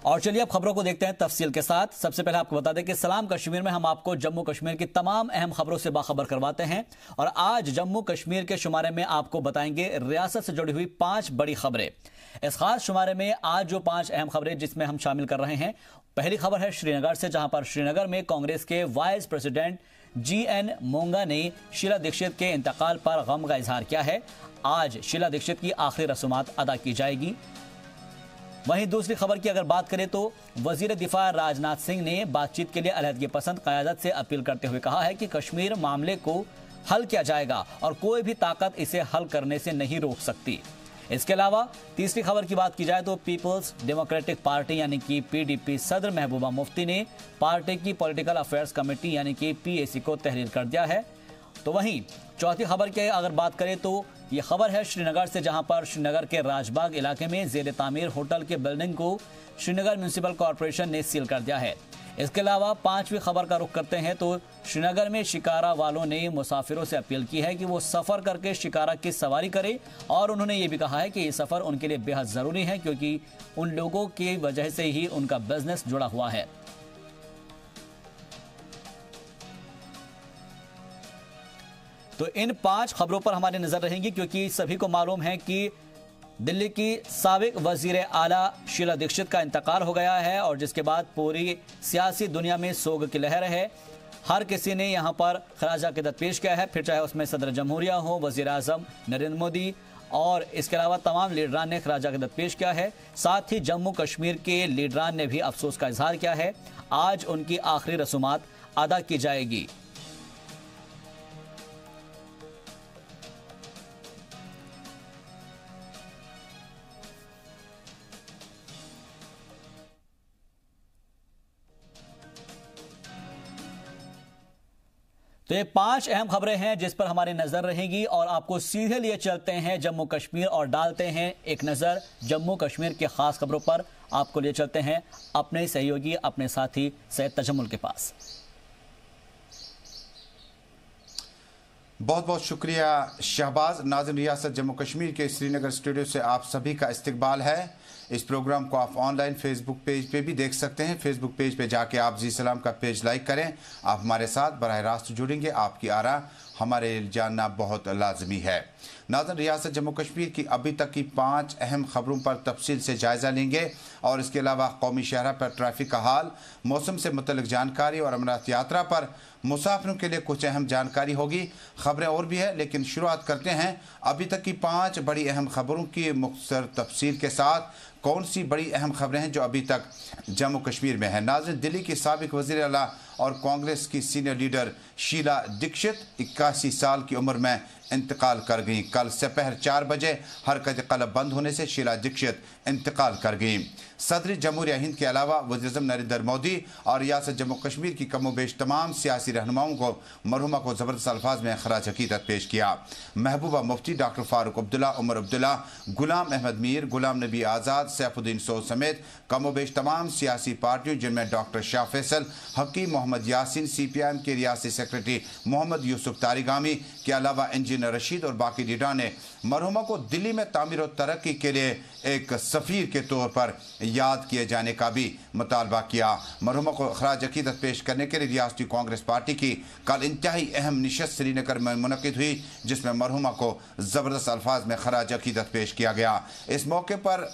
और चलिए अब खबरों को देखते हैं तफसील के साथ। सबसे पहले आपको बता दें कि सलाम कश्मीर में हम आपको जम्मू कश्मीर की तमाम अहम खबरों से बाखबर करवाते हैं और आज जम्मू कश्मीर के शुमारे में आपको बताएंगे रियासत से जुड़ी हुई 5 बड़ी खबरें। इस खास शुमारे में आज जो 5 अहम खबरें जिसमें हम शामिल कर रहे हैं, पहली खबर है श्रीनगर से, जहां पर श्रीनगर में कांग्रेस के वाइस प्रेसिडेंट GN मोंगा ने शीला दीक्षित के इंतकाल पर गम का इजहार किया है। आज शीला दीक्षित की आखिरी रसूमात अदा की जाएगी। वहीं दूसरी खबर की अगर बात करें तो वजीर दिफा राजनाथ सिंह ने बातचीत के लिए अलहदगी पसंद क़यादत से अपील करते हुए कहा है कि कश्मीर मामले को हल किया जाएगा और कोई भी ताकत इसे हल करने से नहीं रोक सकती। इसके अलावा तीसरी खबर की बात की जाए तो पीपल्स डेमोक्रेटिक पार्टी यानी कि PDP सदर महबूबा मुफ्ती ने पार्टी की पॉलिटिकल अफेयर्स कमेटी यानी कि PAC को तहरीर कर दिया है। तो वहीं चौथी खबर की अगर बात करें तो ये खबर है श्रीनगर से, जहां पर श्रीनगर के राजबाग इलाके में जेर तामीर होटल के बिल्डिंग को श्रीनगर म्यूनिसिपल कॉरपोरेशन ने सील कर दिया है। इसके अलावा 5वीं खबर का रुख करते हैं तो श्रीनगर में शिकारा वालों ने मुसाफिरों से अपील की है कि वो सफ़र करके शिकारा की सवारी करें और उन्होंने ये भी कहा है कि ये सफ़र उनके लिए बेहद ज़रूरी है क्योंकि उन लोगों की वजह से ही उनका बिजनेस जुड़ा हुआ है। तो इन 5 खबरों पर हमारी नजर रहेंगी क्योंकि सभी को मालूम है कि दिल्ली की साबिक वजीर आला शीला दीक्षित का इंतकाल हो गया है और जिसके बाद पूरी सियासी दुनिया में सोग की लहर है। हर किसी ने यहां पर खराज अकीदत पेश किया है, फिर चाहे उसमें सदर जमहूरिया हो, वजीर आजम नरेंद्र मोदी और इसके अलावा तमाम लीडरान ने खराज अकीदत पेश किया है। साथ ही जम्मू कश्मीर के लीडरान ने भी अफसोस का इजहार किया है। आज उनकी आखिरी रसूमात अदा की जाएगी। तो ये 5 अहम खबरें हैं जिस पर हमारी नजर रहेगी और आपको सीधे लिए चलते हैं जम्मू कश्मीर और डालते हैं एक नजर जम्मू कश्मीर की खास खबरों पर। आपको लिए चलते हैं अपने सहयोगी, अपने साथी सैयद तजम्मुल के पास। बहुत बहुत शुक्रिया शहबाज। नाज़रीन, रियासत जम्मू कश्मीर के श्रीनगर स्टूडियो से आप सभी का इस्तकबाल है। इस प्रोग्राम को आप ऑनलाइन फेसबुक पेज पे भी देख सकते हैं। फेसबुक पेज पे जाके आप जी सलाम का पेज लाइक करें। आप हमारे साथ बराह रास्त जुड़ेंगे। आपकी आरा हमारे जानना बहुत लाजमी है। नाज़रीन, रियासत जम्मू कश्मीर की अभी तक की 5 अहम खबरों पर तफसील से जायज़ा लेंगे और इसके अलावा कौमी शहरा पर ट्रैफिक का हाल, मौसम से मुतल्लिक जानकारी और अमरनाथ यात्रा पर मुसाफिरों के लिए कुछ अहम जानकारी होगी। खबरें और भी है लेकिन शुरुआत करते हैं अभी तक की 5 बड़ी अहम खबरों की मुख्तसर तफसील के साथ। कौन सी बड़ी अहम खबरें हैं जो अभी तक जम्मू कश्मीर में है? नाज़रीन, दिल्ली की साबिक वज़ीर आला और कांग्रेस की सीनियर लीडर शीला दीक्षित 81 साल की उम्र में इंतकाल कर गई। कल दोपहर 4 बजे हरकत क़ल्ब बंद होने से शीला दीक्षित इंतकाल कर गई। सदर जमहूरिया हिंद के अलावा वज़ीर-ए-आज़म नरेंद्र मोदी और रियासत जम्मू कश्मीर की कमोबेश तमाम सियासी रहनुमाओं को मरहुमा को ज़बरदस्त अल्फाज में खराज अकीदत पेश किया। महबूबा मुफ्ती, डॉक्टर फारूक अब्दुल्ला, उमर अब्दुल्ला, गुलाम अहमद मीर, गुलाम नबी आज़ाद, सैफुद्दीन सोद समेत कमोबेश तमाम सियासी पार्टियों जिनमें डॉक्टर शाह फैसल, हकीम मोहम्मद यासीन, CPIM के रियासी सेक्रेटरी मोहम्मद यूसुफ तारिगामी के अलावा इंजीनियर रशीद और बाकी लीडरान ने मरहुमा को दिल्ली में तामीर और तरक्की के लिए एक सफ़ीर के तौर पर याद किए जाने का भी मुतालबा किया। मरहुमा को खराज अकीदत पेश करने के लिए रियासती कांग्रेस पार्टी की कल इंतहाई अहम नशस्त श्रीनगर में मुनक़िद हुई जिसमें मरहुमा को ज़बरदस्त अल्फाज में खराज अकीदत पेश किया गया। इस मौके पर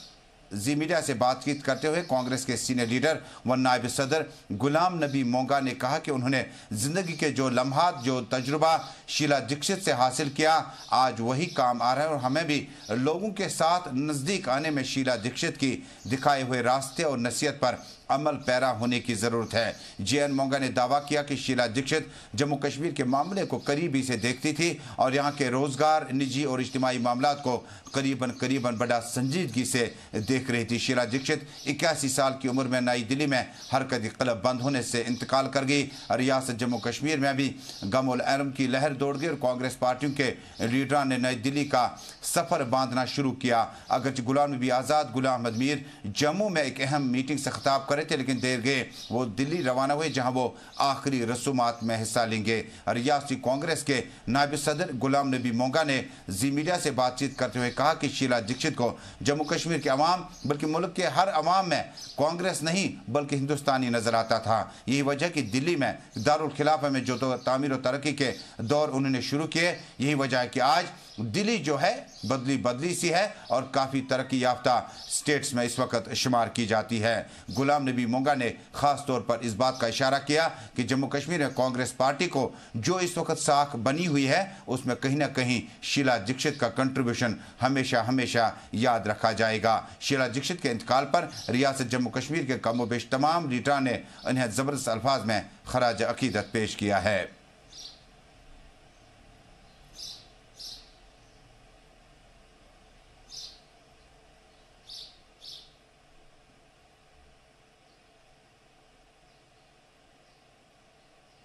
जी मीडिया से बातचीत करते हुए कांग्रेस के सीनियर लीडर व नायब सदर गुलाम नबी मोंगा ने कहा कि उन्होंने ज़िंदगी के जो लम्हात, जो तजुर्बा शीला दीक्षित से हासिल किया, आज वही काम आ रहा है और हमें भी लोगों के साथ नज़दीक आने में शीला दीक्षित की दिखाए हुए रास्ते और नसीहत पर अमल पैरा होने की ज़रूरत है। GN मोंगा ने दावा किया कि शीला दीक्षित जम्मू कश्मीर के मामले को करीबी से देखती थी और यहाँ के रोज़गार, निजी और इज्तिमाई मामलात को करीबन बड़ा संजीदगी से देख रही थी। शीला दीक्षित 81 साल की उम्र में नई दिल्ली में हरकत क़ल्ब बंद होने से इंतकाल कर गई। रियासत जम्मू कश्मीर में भी गम और अलम की लहर दौड़ गई और कांग्रेस पार्टियों के लीडरान ने नई दिल्ली का सफ़र बांधना शुरू किया। अगरचे गुलाम नबी आज़ाद, गुलाम अहमद मीर जम्मू में एक अहम मीटिंग से खिताब कर थे लेकिन देर गए वो दिल्ली रवाना हुए जहां वो आखिरी रसूमात में हिस्सा लेंगे। रियासती कांग्रेस के नायब सदर गुलाम नबी मोंगा ने जी मीडिया से बातचीत करते हुए कहा कि शीला दीक्षित को जम्मू कश्मीर के अवाम बल्कि मुल्क के हर अवाम में कांग्रेस नहीं बल्कि हिंदुस्तानी नजर आता था। यही वजह कि दिल्ली में दारुल खिलाफा में जो तामीर और तरक्की के दौर उन्होंने शुरू किए, यही वजह है कि आज दिल्ली जो है बदली बदली सी है और काफ़ी तरक्की याफ्ता स्टेट्स में इस वक्त शुमार की जाती है। गुलाम नबी मोंगा ने खास तौर पर इस बात का इशारा किया कि जम्मू कश्मीर में कांग्रेस पार्टी को जो इस वक्त साख बनी हुई है उसमें कहीं ना कहीं शीला दीक्षित का कंट्रीब्यूशन हमेशा हमेशा याद रखा जाएगा। शीला दीक्षित के इंतकाल पर रियासत जम्मू कश्मीर के कमोबेश तमाम लीडरान ने उन्हें ज़बरदस्त अल्फाज में खराज अकीदत पेश किया है।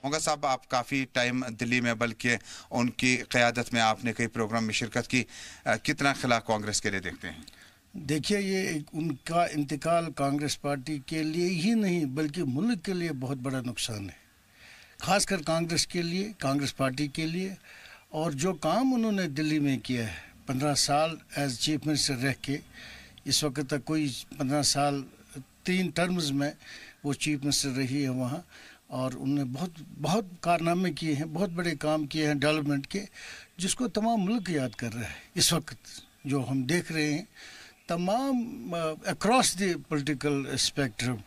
मोंगा साहब, आप काफ़ी टाइम दिल्ली में, बल्कि उनकी क़यादत में आपने कई प्रोग्राम में शिरकत की, कितना खिला कांग्रेस के लिए देखते हैं? देखिए, ये उनका इंतकाल कांग्रेस पार्टी के लिए ही नहीं बल्कि मुल्क के लिए बहुत बड़ा नुकसान है, ख़ासकर कांग्रेस के लिए, कांग्रेस पार्टी के लिए। और जो काम उन्होंने दिल्ली में किया है, 15 साल एज चीफ मिनिस्टर रह के, इस वक्त तक कोई 15 साल 3 टर्म्स में वो चीफ मिनिस्टर रही है वहाँ, और उन्होंने बहुत कारनामे किए हैं, बहुत बड़े काम किए हैं डेवलपमेंट के, जिसको तमाम मुल्क याद कर रहा है। इस वक्त जो हम देख रहे हैं तमाम अक्रॉस द पॉलिटिकल स्पेक्ट्रम,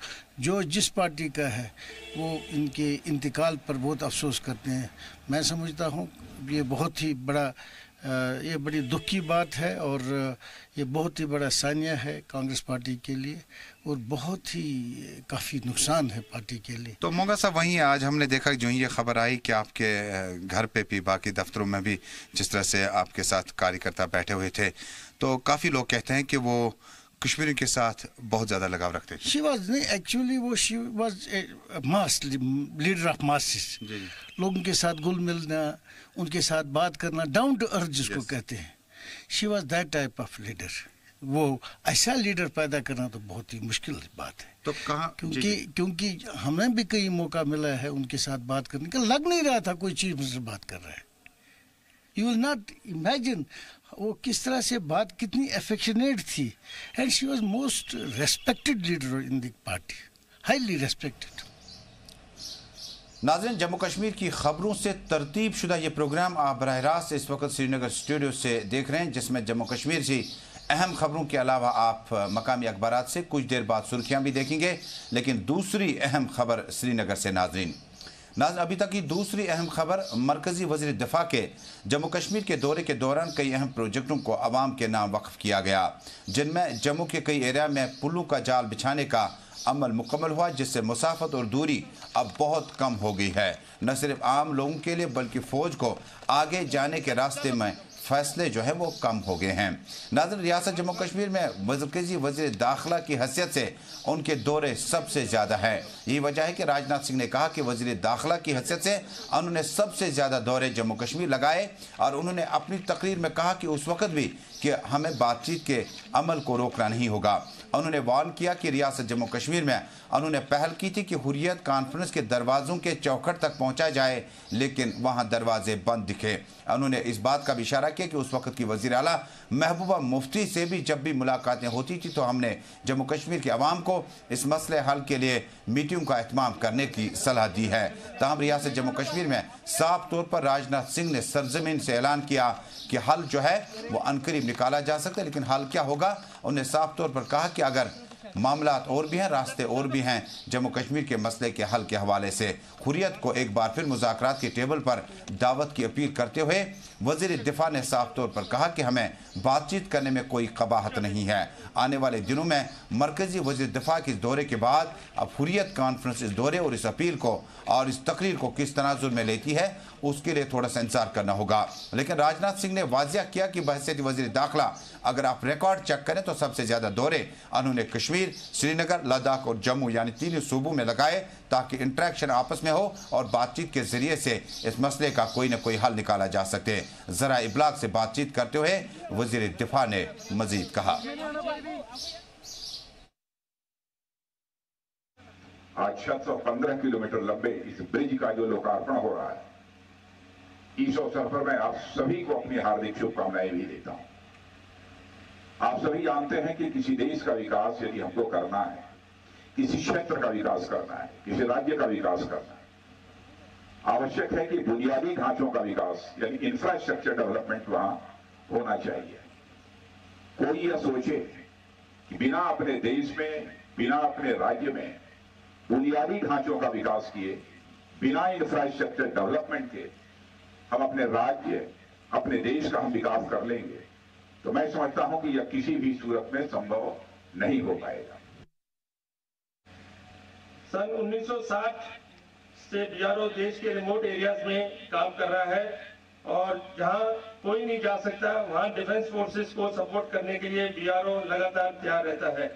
जो जिस पार्टी का है वो इनके इंतकाल पर बहुत अफसोस करते हैं। मैं समझता हूँ ये बहुत ही बड़ा ये बड़ी दुख की बात है और ये बहुत ही बड़ा सानिया है कांग्रेस पार्टी के लिए और बहुत ही काफ़ी नुकसान है पार्टी के लिए। तो मोंगा साहब, वहीं आज हमने देखा जो ये खबर आई कि आपके घर पे भी, बाकी दफ्तरों में भी जिस तरह से आपके साथ कार्यकर्ता बैठे हुए थे, तो काफ़ी लोग कहते हैं कि वो कश्मीरियों के साथ बहुत ज़्यादा लगाव रखते थे। शी वाज नहीं, एक्चुअली वो she was mass leader of masses, लोगों के साथ घुल मिलना, उनके साथ बात करना, डाउन टू अर्थ जिसको कहते हैं। She was that type of leader. वो ऐसा लीडर पैदा करना तो बहुत ही मुश्किल बात है। तो कहाँ, क्योंकि हमें भी कई मौका मिला है उनके साथ बात करने का, लग नहीं रहा था कोई चीज़ मुझसे बात कर रहा है। यू विल नॉट इमेजिन वो किस तरह से बात, कितनी अफेक्शनेट थी। And she was most respected leader in the party, highly respected. नाज़रीन, जम्मू कश्मीर की खबरों से तरतीब शुदा ये प्रोग्राम आप बराह रास्त इस वक्त श्रीनगर स्टूडियो से देख रहे हैं, जिसमें जम्मू कश्मीर की अहम खबरों के अलावा आप मकामी अखबारात से कुछ देर बाद सुर्खियाँ भी देखेंगे। लेकिन दूसरी अहम खबर श्रीनगर से नाज़रीन, अभी तक की दूसरी अहम खबर, मरकजी वज़ीर दिफा के जम्मू कश्मीर के दौरे के दौरान कई अहम प्रोजेक्टों को अवाम के नाम वक्फ किया गया, जिनमें जम्मू के कई एरिया में पुलों का जाल बिछाने का अमल मुकम्मल हुआ, जिससे मुसाफत और दूरी अब बहुत कम हो गई है। न सिर्फ आम लोगों के लिए बल्कि फ़ौज को आगे जाने के रास्ते में फैसले जो है वो कम हो गए हैं। नाज़रीन, रियासत जम्मू कश्मीर में मरकज़ी वज़ीर दाखिला की हैसियत से उनके दौरे सबसे ज़्यादा है। यही वजह है कि राजनाथ सिंह ने कहा कि वज़ीर दाखिला की हैसियत से उन्होंने सबसे ज़्यादा दौरे जम्मू कश्मीर लगाए, और उन्होंने अपनी तकरीर में कहा कि उस वक्त भी कि हमें बातचीत के अमल को रोकना नहीं होगा। उन्होंने वार्न किया कि रियासत जम्मू कश्मीर में उन्होंने पहल की थी कि हुर्रियत कॉन्फ्रेंस के दरवाज़ों के चौखट तक पहुँचा जाए, लेकिन वहाँ दरवाजे बंद दिखे। उन्होंने इस बात का भी इशारा किया कि उस वक्त की वज़ीर आला महबूबा मुफ्ती से भी जब भी मुलाकातें होती थी तो हमने जम्मू कश्मीर के अवाम को इस मसले हल के लिए मीटिंग का एहतमाम करने की सलाह दी है। ताहम रियासत जम्मू कश्मीर में साफ तौर पर राजनाथ सिंह ने सरजमीन से ऐलान किया कि हल जो है वो अनकरीब निकाला जा सकता है, लेकिन हल क्या होगा, उन्होंने साफ तौर पर कहा कि अगर मामलात और भी हैं, रास्ते और भी हैं जम्मू कश्मीर के मसले के हल के हवाले से। हुर्रियत को एक बार फिर मुज़ाकरात की टेबल पर दावत की अपील करते हुए वज़ीर दिफा ने साफ तौर पर कहा कि हमें बातचीत करने में कोई कबाहत नहीं है। आने वाले दिनों में मरकज़ी वज़ीर दिफा के इस दौरे के बाद अब हुर्रियत कॉन्फ्रेंस इस दौरे और इस अपील को और इस तकरीर को किस तनाजुर में लेती है उसके लिए थोड़ा सा इंतजार करना होगा। लेकिन राजनाथ सिंह ने वाज़िया किया कि बहसीत वज़ीर दाखिला अगर आप रिकॉर्ड चेक करें तो सबसे ज़्यादा दौरे उन्होंने कश्मीर, श्रीनगर, लद्दाख और जम्मू यानी 3 सूबों में लगाए, ताकि इंटरेक्शन आपस में हो और बातचीत के जरिए से इस मसले का कोई न कोई हल निकाला जा सके। ज़रा इब्लाग से बातचीत करते हुए वज़ीर दिफा ने मजीद कहा, आज 715 किलोमीटर लंबे इस ब्रिज का जो लोकार्पण हो रहा है, इस अवसर पर मैं आप सभी को अपनी हार्दिक शुभकामनाएं भी देता हूं। आप सभी जानते हैं कि किसी देश का विकास यदि हमको करना है, किसी क्षेत्र का विकास करना है, किसी राज्य का विकास करना है, आवश्यक है कि बुनियादी ढांचों का विकास यानी इंफ्रास्ट्रक्चर डेवलपमेंट वहां होना चाहिए। कोई यह सोचे कि बिना अपने देश में, बिना अपने राज्य में बुनियादी ढांचों का विकास किए, बिना इंफ्रास्ट्रक्चर डेवलपमेंट के हम अपने राज्य, अपने देश का हम विकास कर लेंगे, तो मैं समझता हूं कि यह किसी भी सूरत में संभव नहीं हो पाएगा। सन 1960 से बीआरओ देश के रिमोट एरियाज में काम कर रहा है और जहां कोई नहीं जा सकता वहां डिफेंस फोर्सेस को सपोर्ट करने के लिए बीआरओ लगातार तैयार रहता है।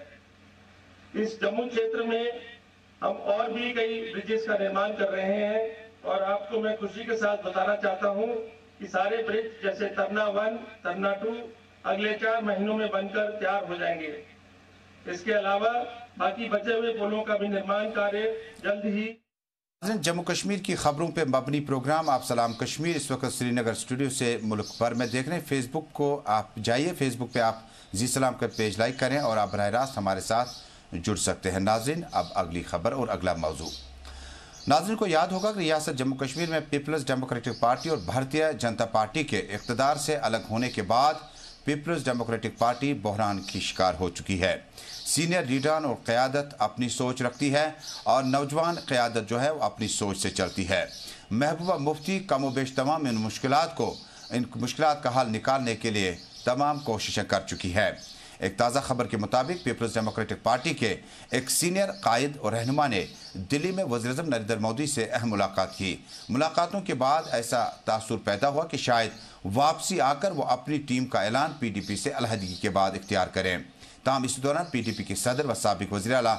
इस जम्मू क्षेत्र में हम और भी कई ब्रिजेस का निर्माण कर रहे हैं और आपको मैं खुशी के साथ बताना चाहता हूं कि सारे ब्रिज जैसे तरना 1, तरना 2 अगले 4 महीनों में बनकर तैयार हो जाएंगे। इसके अलावा बाकी बचे हुए पुलों का भी निर्माण कार्य जल्द ही। जम्मू कश्मीर की खबरों पर मबनी प्रोग्राम आप सलाम कश्मीर इस वक्त श्रीनगर स्टूडियो से मुल्क भर में देख रहे हैं। फेसबुक को आप जाइए, फेसबुक पे आप जी सलाम का पेज लाइक करें और आप बराह रास्त हमारे साथ जुड़ सकते हैं। नाज़रीन, अब अगली खबर और अगला मौजू। नाज़रीन को याद होगा कि रियासत जम्मू कश्मीर में पीपल्स डेमोक्रेटिक पार्टी और भारतीय जनता पार्टी के इक़्तिदार से अलग होने के बाद पीपल्स डेमोक्रेटिक पार्टी बहरान की शिकार हो चुकी है। सीनियर लीडरान और क़यादत अपनी सोच रखती है और नौजवान क़यादत जो है वो अपनी सोच से चलती है। महबूबा मुफ्ती कमोबेश तमाम इन मुश्किलात का हल निकालने के लिए तमाम कोशिशें कर चुकी है। एक ताज़ा खबर के मुताबिक पीपल्स डेमोक्रेटिक पार्टी के एक सीनियर कायद और रहनुमा ने दिल्ली में वज़ीर-ए-आज़म नरेंद्र मोदी से अहम मुलाकात की। मुलाकातों के बाद ऐसा तासुर पैदा हुआ कि शायद वापसी आकर वो अपनी टीम का ऐलान PDP से अलहदगी के बाद इख्तियार करें। ताहम इसी दौरान PDP के सदर व साबिक वज़ीर आला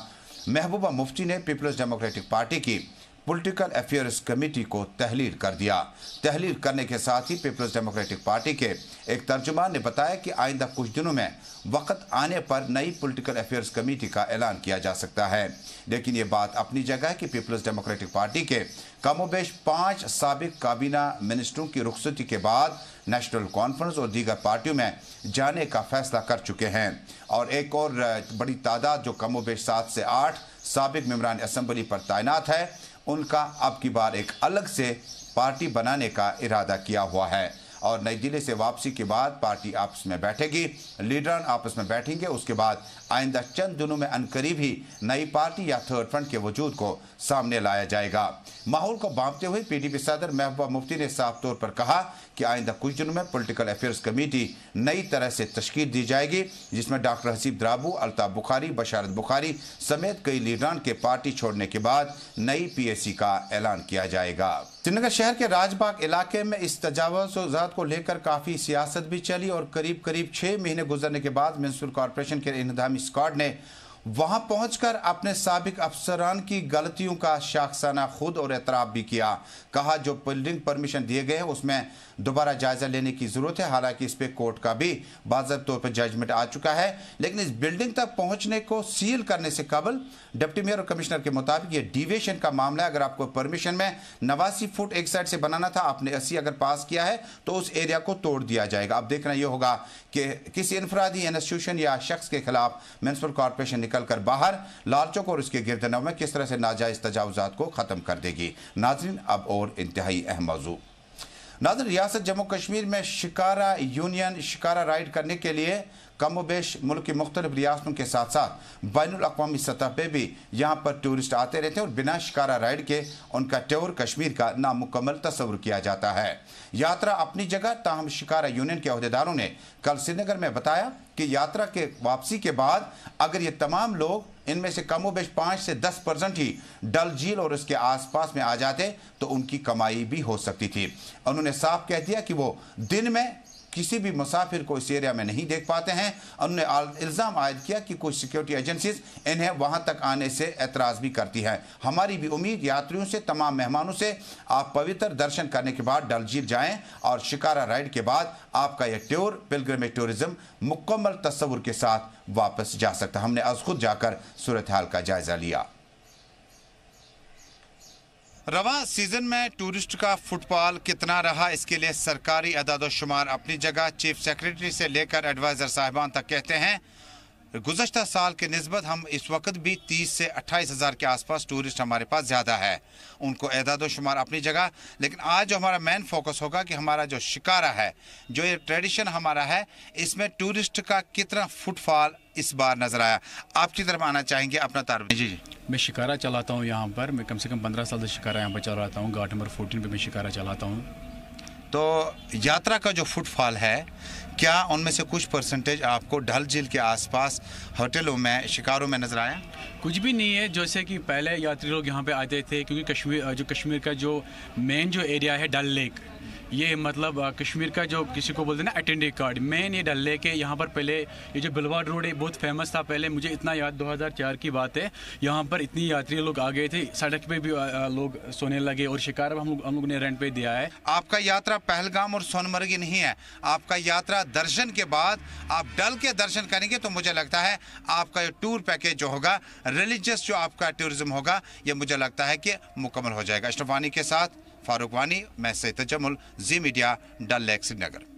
महबूबा मुफ्ती ने पीपल्स डेमोक्रेटिक पार्टी की पॉलिटिकल अफेयर्स कमेटी को तहलील कर दिया। तहलील करने के साथ ही पीपल्स डेमोक्रेटिक पार्टी के एक तर्जुमान ने बताया कि आइंदा कुछ दिनों में वक्त आने पर नई पॉलिटिकल अफेयर्स कमेटी का ऐलान किया जा सकता है। लेकिन ये बात अपनी जगह है कि पीपल्स डेमोक्रेटिक पार्टी के कमोबेश 5 साबिक काबीना मिनिस्टरों की रुखसती के बाद नेशनल कॉन्फ्रेंस और दीगर पार्टियों में जाने का फैसला कर चुके हैं और एक और बड़ी तादाद जो कमोबेश 7 से 8 साबिक मेंबरान असम्बली पर तैनात है, उनका अब की बार एक अलग से पार्टी बनाने का इरादा किया हुआ है और नई दिल्ली से वापसी के बाद पार्टी आपस में बैठेगी, लीडरान आपस में बैठेंगे। उसके बाद आइंदा चंद दिनों में अनकरीब ही नई पार्टी या थर्ड फ्रंट के वजूद को सामने लाया जाएगा। माहौल को भांपते हुए PDP सदर महबूबा मुफ्ती ने साफ तौर पर कहा कि आइंदा कुछ दिनों में पॉलिटिकल अफेयर्स कमेटी नई तरह से तश्कील दी जाएगी, जिसमें डॉक्टर हसीब द्राबू, अल्ताफ बुखारी, बशारत बुखारी समेत कई लीडरान के पार्टी छोड़ने के बाद नई PAC का ऐलान किया जाएगा। श्रीनगर शहर के राजबाग इलाके में इस तजावुज़ात को लेकर काफ़ी सियासत भी चली और करीब 6 महीने गुजरने के बाद म्युनिसिपल कॉरपोरेशन के इंतजामी स्क्वाड ने वहां पहुंचकर अपने साबिक अफसरान की गलतियों का शाखसाना खुद और एतराफ़ भी किया। कहा जो बिल्डिंग परमिशन दिए गए हैं उसमें दोबारा जायजा लेने की जरूरत है। हालांकि इस पे कोर्ट का भी बाज़ाब्ता तौर पर जजमेंट आ चुका है, लेकिन इस बिल्डिंग तक पहुंचने को सील करने से कबल डिप्टी मेयर और कमिश्नर के मुताबिक ये डिविएशन का मामला है। अगर आपको परमिशन में 89 फुट एक साइड से बनाना था, आपने 80 अगर पास किया है तो उस एरिया को तोड़ दिया जाएगा। अब देखना यह होगा कि किसी इनफरादी इंस्टीट्यूशन या शख्स के खिलाफ म्युनिसिपल कॉरपोरेशन निकलकर बाहर लालचों को और उसके गिरदनों में किस तरह से नाजायज तजावुज़ात को खत्म कर देगी। नाज़रीन, अब और इंतहाई अहम मौजू। नाज़रीन, रियासत जम्मू कश्मीर में शिकारा यूनियन शिकारा राइड करने के लिए कमोबेश मुल्क की मुख्तलिफ रियासतों के साथ साथ बैनुल अक़वामी सतह पर भी यहाँ पर टूरिस्ट आते रहते हैं और बिना शिकारा राइड के उनका टूर कश्मीर का नामुकम्मल तस्वुर किया जाता है। यात्रा अपनी जगह, ताहम शिकारा यूनियन के अहदेदारों ने कल श्रीनगर में बताया कि यात्रा के वापसी के बाद अगर ये तमाम लोग, इनमें से कमोबेश 5 से 10% ही डल झील और उसके आसपास में आ जाते तो उनकी कमाई भी हो सकती थी। उन्होंने साफ कह दिया कि वो दिन में किसी भी मुसाफिर को इस एरिया में नहीं देख पाते हैं। उन्होंने इल्ज़ाम आयद किया कि कुछ सिक्योरिटी एजेंसीज इन्हें वहां तक आने से एतराज़ भी करती हैं। हमारी भी उम्मीद यात्रियों से, तमाम मेहमानों से, आप पवित्र दर्शन करने के बाद डल झील जाएं और शिकारा राइड के बाद आपका यह टूर पिलग्रिमेज टूरिज्म मुकम्मल तस्वुर के साथ वापस जा सकता। हमने आज खुद जाकर सूरत हाल का जायजा लिया। रवां सीजन में टूरिस्ट का फुटफॉल कितना रहा, इसके लिए सरकारी अदाद-ओ-शुमार अपनी जगह। चीफ सेक्रेटरी से लेकर एडवाइज़र साहिबान तक कहते हैं गुज़श्ता साल के निस्बत हम इस वक्त भी 30 से 28 हज़ार के आसपास टूरिस्ट हमारे पास ज़्यादा है। उनको एदाद-ओ-शुमार अपनी जगह, लेकिन आज जो हमारा मेन फोकस होगा कि हमारा जो शिकारा है, जो ये ट्रेडिशन हमारा है, इसमें टूरिस्ट का कितना फुटफॉल इस बार नजर आया। आपकी तरफ आना चाहेंगे, अपना तारुफ। जी मैं शिकारा चलाता हूँ यहाँ पर, मैं कम से कम 15 साल से शिकारा यहाँ पर चलाता हूँ। घाट नंबर 14 पे मैं शिकारा चलाता हूँ। तो यात्रा का जो फुटफॉल है, क्या उनमें से कुछ परसेंटेज आपको डल झील के आसपास होटलों में, शिकारों में नजर आया? कुछ भी नहीं है। जैसे कि पहले यात्री लोग यहाँ पे आते थे, क्योंकि कश्मीर का जो मेन जो एरिया है डल लेक, ये मतलब कश्मीर का जो किसी को बोलते हैं ना अटेंडी कार्ड, मेन ये डल लेक है। यहाँ पर पहले ये जो बिलवाड़ रोड है बहुत फेमस था पहले, मुझे इतना याद 2004 की बात है। यहाँ पर इतनी यात्री लोग आ गए थे, सड़क पे भी लोग सोने लगे, और शिकारा हम लोग ने रेंट पे दिया है। आपका यात्रा पहलगाम और सोनमर्ग नहीं है, आपका यात्रा दर्शन के बाद आप डल के दर्शन करेंगे, तो मुझे लगता है आपका ये टूर पैकेज जो होगा, रिलीजियस जो आपका टूरिज्म होगा, ये मुझे लगता है कि मुकम्मल हो जाएगा। अशरफ वानी के साथ फारूक वानी, मैं सैयद तजम्मुल, जी मीडिया, डल लेक, श्रीनगर।